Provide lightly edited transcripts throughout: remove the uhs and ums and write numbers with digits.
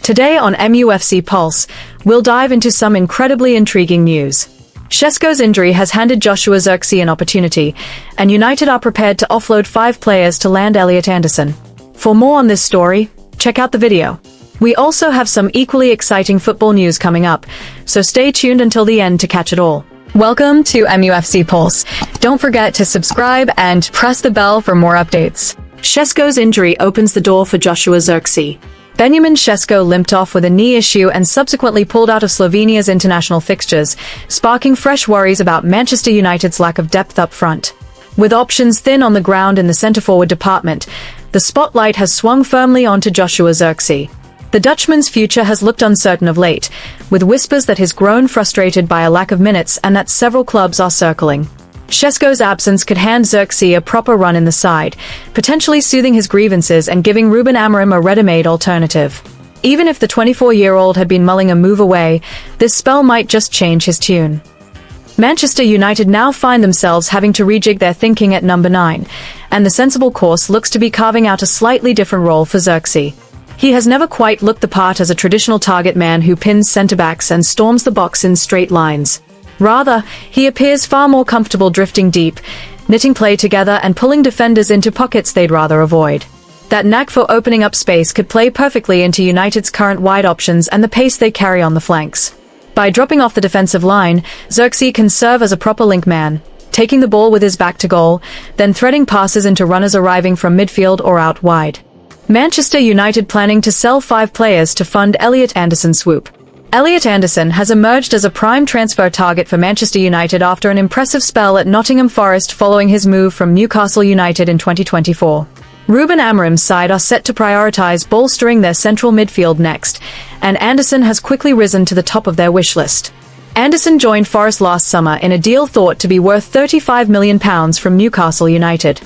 Today on MUFC Pulse, we'll dive into some incredibly intriguing news. Šeško's injury has handed Joshua Zirkzee an opportunity, and United are prepared to offload 5 players to land Elliot Anderson. For more on this story, check out the video. We also have some equally exciting football news coming up, so stay tuned until the end to catch it all. Welcome to MUFC Pulse. Don't forget to subscribe and press the bell for more updates. Šeško's injury opens the door for Joshua Zirkzee. Benjamin Šeško limped off with a knee issue and subsequently pulled out of Slovenia's international fixtures, sparking fresh worries about Manchester United's lack of depth up front. With options thin on the ground in the centre-forward department, the spotlight has swung firmly onto Joshua Zirkzee. The Dutchman's future has looked uncertain of late, with whispers that he's grown frustrated by a lack of minutes and that several clubs are circling. Šeško's absence could hand Zirkzee a proper run in the side, potentially soothing his grievances and giving Ruben Amorim a ready-made alternative. Even if the 24-year-old had been mulling a move away, this spell might just change his tune. Manchester United now find themselves having to rejig their thinking at number 9, and the sensible course looks to be carving out a slightly different role for Zirkzee. He has never quite looked the part as a traditional target man who pins centre-backs and storms the box in straight lines. Rather, he appears far more comfortable drifting deep, knitting play together and pulling defenders into pockets they'd rather avoid. That knack for opening up space could play perfectly into United's current wide options and the pace they carry on the flanks. By dropping off the defensive line, Zirkzee can serve as a proper link man, taking the ball with his back to goal, then threading passes into runners arriving from midfield or out wide. Manchester United planning to sell 5 players to fund Elliot Anderson's swoop. Elliot Anderson has emerged as a prime transfer target for Manchester United after an impressive spell at Nottingham Forest following his move from Newcastle United in 2024. Ruben Amorim's side are set to prioritise bolstering their central midfield next, and Anderson has quickly risen to the top of their wish list. Anderson joined Forest last summer in a deal thought to be worth £35 million from Newcastle United.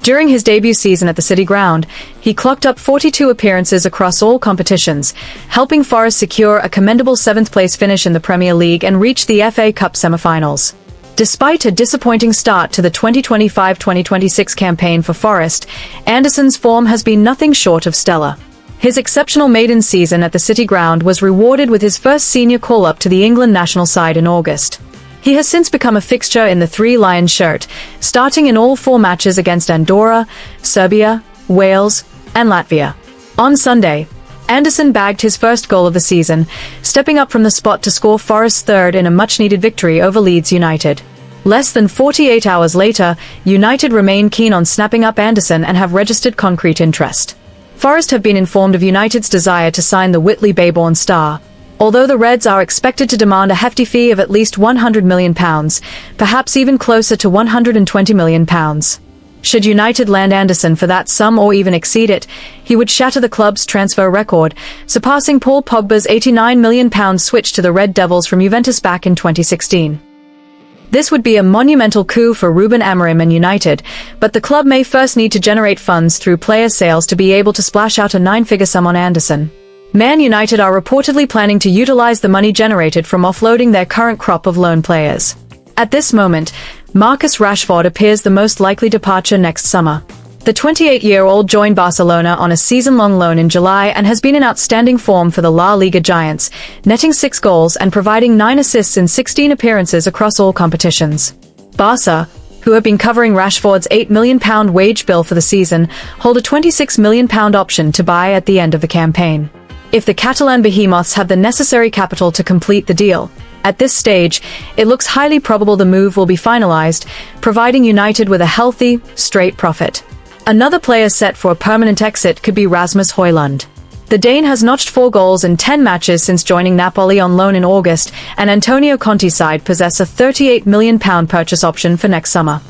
During his debut season at the City Ground, he clocked up 42 appearances across all competitions, helping Forest secure a commendable 7th-place finish in the Premier League and reach the FA Cup semi-finals. Despite a disappointing start to the 2025-2026 campaign for Forest, Anderson's form has been nothing short of stellar. His exceptional maiden season at the City Ground was rewarded with his first senior call-up to the England national side in August. He has since become a fixture in the Three Lions shirt, starting in all 4 matches against Andorra, Serbia, Wales, and Latvia. On Sunday, Anderson bagged his first goal of the season, stepping up from the spot to score Forest's third in a much-needed victory over Leeds United. Less than 48 hours later, United remain keen on snapping up Anderson and have registered concrete interest. Forest have been informed of United's desire to sign the Whitley Bay-born star, although the Reds are expected to demand a hefty fee of at least £100 million, perhaps even closer to £120 million. Should United land Anderson for that sum or even exceed it, he would shatter the club's transfer record, surpassing Paul Pogba's £89 million switch to the Red Devils from Juventus back in 2016. This would be a monumental coup for Ruben Amorim and United, but the club may first need to generate funds through player sales to be able to splash out a 9-figure sum on Anderson. Man United are reportedly planning to utilize the money generated from offloading their current crop of loan players. At this moment, Marcus Rashford appears the most likely departure next summer. The 28-year-old joined Barcelona on a season-long loan in July and has been in outstanding form for the La Liga giants, netting 6 goals and providing 9 assists in 16 appearances across all competitions. Barca, who have been covering Rashford's £8 million wage bill for the season, hold a £26 million option to buy at the end of the campaign. If the Catalan behemoths have the necessary capital to complete the deal, at this stage, it looks highly probable the move will be finalized, providing United with a healthy, straight profit. Another player set for a permanent exit could be Rasmus Højlund. The Dane has notched 4 goals in 10 matches since joining Napoli on loan in August, and Antonio Conte's side possess a £38 million purchase option for next summer.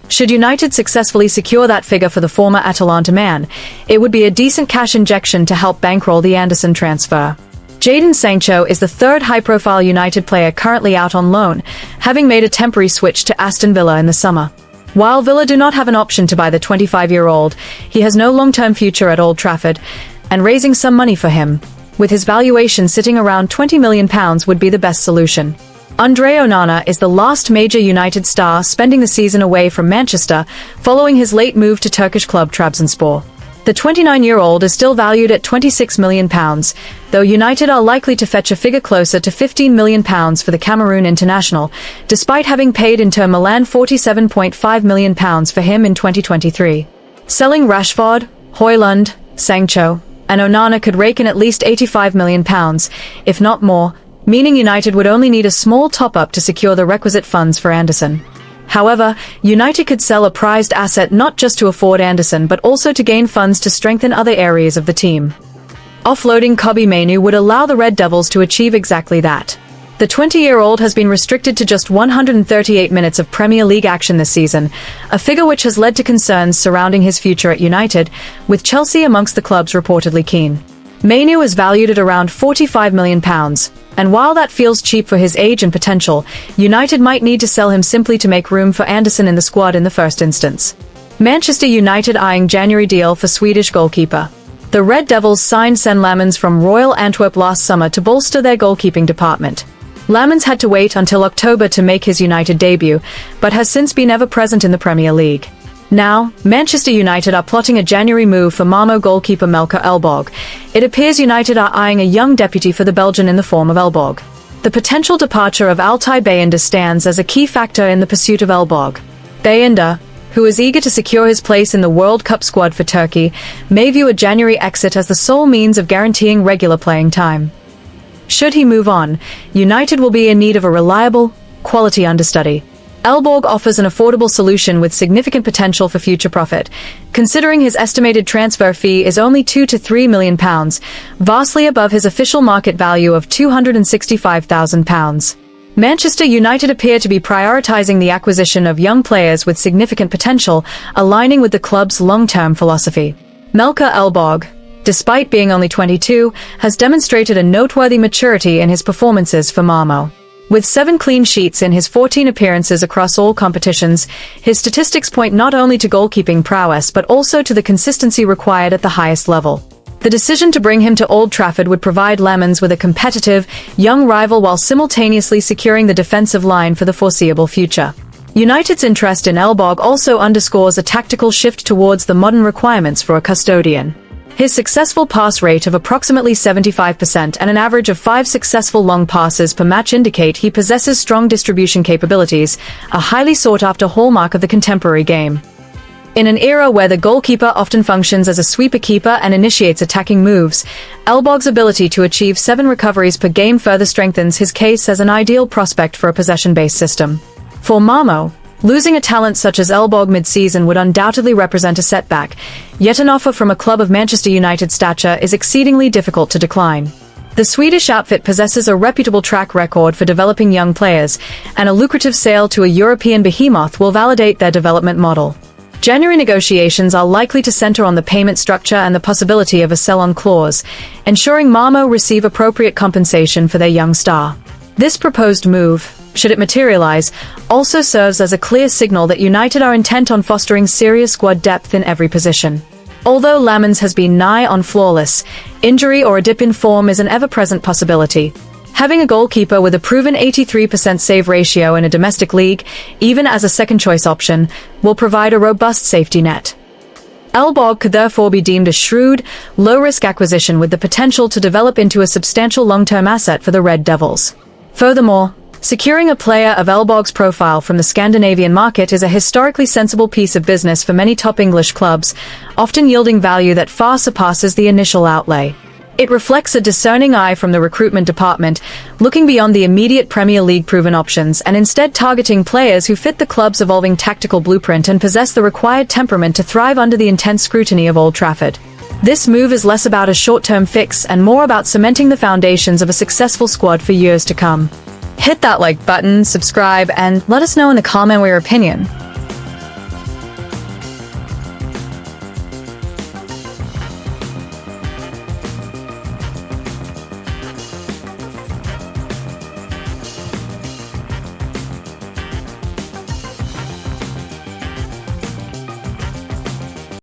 Should United successfully secure that figure for the former Atalanta man, it would be a decent cash injection to help bankroll the Anderson transfer. Jadon Sancho is the 3rd high-profile United player currently out on loan, having made a temporary switch to Aston Villa in the summer. While Villa do not have an option to buy the 25-year-old, he has no long-term future at Old Trafford, and raising some money for him, with his valuation sitting around £20 million, would be the best solution. Andre Onana is the last major United star spending the season away from Manchester, following his late move to Turkish club Trabzonspor. The 29-year-old is still valued at £26 million, though United are likely to fetch a figure closer to £15 million for the Cameroon international, despite having paid Inter Milan £47.5 million for him in 2023. Selling Rashford, Højlund, Sancho, and Onana could rake in at least £85 million, if not more, meaning United would only need a small top-up to secure the requisite funds for Anderson. However, United could sell a prized asset not just to afford Anderson but also to gain funds to strengthen other areas of the team. Offloading Kobbie Mainoo would allow the Red Devils to achieve exactly that. The 20-year-old has been restricted to just 138 minutes of Premier League action this season, a figure which has led to concerns surrounding his future at United, with Chelsea amongst the clubs reportedly keen. Mainoo is valued at around £45 million, and while that feels cheap for his age and potential, United might need to sell him simply to make room for Anderson in the squad in the first instance. Manchester United eyeing January deal for Swedish goalkeeper. The Red Devils signed Sen Lammens from Royal Antwerp last summer to bolster their goalkeeping department. Lammens had to wait until October to make his United debut, but has since been ever present in the Premier League. Now, Manchester United are plotting a January move for Malmo goalkeeper Melker Elborg. It appears United are eyeing a young deputy for the Belgian in the form of Elborg. The potential departure of Altay Bayındır stands as a key factor in the pursuit of Elborg. Bayındır, who is eager to secure his place in the World Cup squad for Turkey, may view a January exit as the sole means of guaranteeing regular playing time. Should he move on, United will be in need of a reliable, quality understudy. Elborg offers an affordable solution with significant potential for future profit, considering his estimated transfer fee is only £2 to £3 million, vastly above his official market value of £265,000. Manchester United appear to be prioritising the acquisition of young players with significant potential, aligning with the club's long-term philosophy. Melker Elborg, despite being only 22, has demonstrated a noteworthy maturity in his performances for Malmo. With 7 clean sheets in his 14 appearances across all competitions, his statistics point not only to goalkeeping prowess but also to the consistency required at the highest level. The decision to bring him to Old Trafford would provide Lammens with a competitive, young rival while simultaneously securing the defensive line for the foreseeable future. United's interest in Elborg also underscores a tactical shift towards the modern requirements for a custodian. His successful pass rate of approximately 75% and an average of 5 successful long passes per match indicate he possesses strong distribution capabilities, a highly sought-after hallmark of the contemporary game. In an era where the goalkeeper often functions as a sweeper keeper and initiates attacking moves, Elborg's ability to achieve 7 recoveries per game further strengthens his case as an ideal prospect for a possession-based system. For Malmo, losing a talent such as Elborg mid-season would undoubtedly represent a setback, yet an offer from a club of Manchester United's stature is exceedingly difficult to decline. The Swedish outfit possesses a reputable track record for developing young players, and a lucrative sale to a European behemoth will validate their development model. January negotiations are likely to center on the payment structure and the possibility of a sell-on clause, ensuring Malmo receive appropriate compensation for their young star. This proposed move, should it materialize, also serves as a clear signal that United are intent on fostering serious squad depth in every position. Although Lammens has been nigh on flawless, injury or a dip in form is an ever-present possibility. Having a goalkeeper with a proven 83% save ratio in a domestic league, even as a second-choice option, will provide a robust safety net. Elborg could therefore be deemed a shrewd, low-risk acquisition with the potential to develop into a substantial long-term asset for the Red Devils. Furthermore, securing a player of Elborg's profile from the Scandinavian market is a historically sensible piece of business for many top English clubs, often yielding value that far surpasses the initial outlay. It reflects a discerning eye from the recruitment department, looking beyond the immediate Premier League proven options and instead targeting players who fit the club's evolving tactical blueprint and possess the required temperament to thrive under the intense scrutiny of Old Trafford. This move is less about a short-term fix and more about cementing the foundations of a successful squad for years to come. Hit that like button, subscribe, and let us know in the comment your opinion.